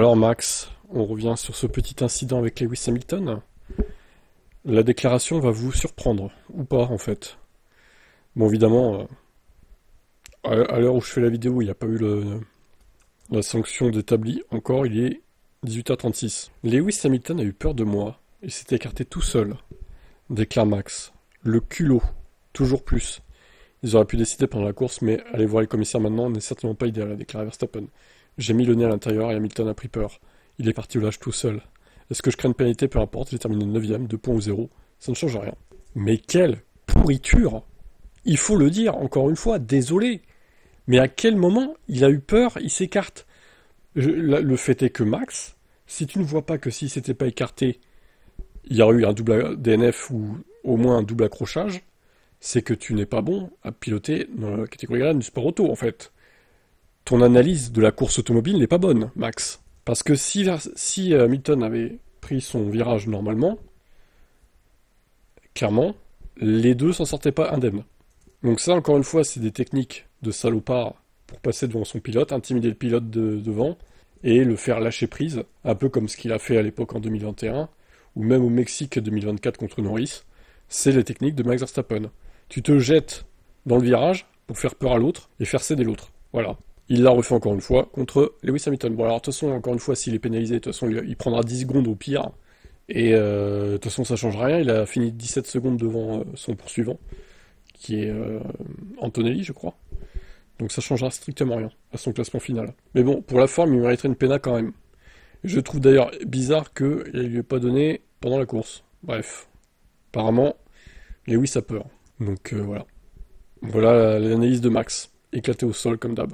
Alors Max, on revient sur ce petit incident avec Lewis Hamilton. La déclaration va vous surprendre, ou pas en fait. Bon évidemment, à l'heure où je fais la vidéo, il n'y a pas eu la sanction d'établi encore, il est 18h36. Lewis Hamilton a eu peur de moi, il s'est écarté tout seul, déclare Max. Le culot, toujours plus. Ils auraient pu décider pendant la course, mais aller voir les commissaires maintenant n'est certainement pas idéal, a déclaré Verstappen. J'ai mis le nez à l'intérieur et Hamilton a pris peur. Il est parti au lâche tout seul. Est-ce que je crains une pénalité? Peu importe, j'ai terminé 9ème, 2 points ou 0. Ça ne change rien. Mais quelle pourriture! Il faut le dire, encore une fois, désolé. Mais à quel moment il a eu peur, il s'écarte? Le fait est que Max, si tu ne vois pas que s'il s'était pas écarté, il y aurait eu un double DNF ou au moins un double accrochage, c'est que tu n'es pas bon à piloter dans la catégorie grade du sport auto, en fait. Ton analyse de la course automobile n'est pas bonne, Max. Parce que si Hamilton avait pris son virage normalement, clairement, les deux s'en sortaient pas indemnes. Donc ça, encore une fois, c'est des techniques de salopard pour passer devant son pilote, intimider le pilote devant, et le faire lâcher prise, un peu comme ce qu'il a fait à l'époque en 2021, ou même au Mexique 2024 contre Norris. C'est les techniques de Max Verstappen. Tu te jettes dans le virage pour faire peur à l'autre et faire céder l'autre. Voilà. Il l'a refait encore une fois contre Lewis Hamilton. Bon alors de toute façon, encore une fois, s'il est pénalisé, de toute façon, il prendra 10 secondes au pire. Et de toute façon, ça change rien. Il a fini 17 secondes devant son poursuivant, qui est Antonelli, je crois. Donc ça changera strictement rien à son classement final. Mais bon, pour la forme, il mériterait une péna quand même. Je trouve d'ailleurs bizarre qu'il ne lui ait pas donné pendant la course. Bref. Apparemment, Lewis a peur. Donc voilà. Voilà l'analyse de Max. Éclaté au sol comme d'hab.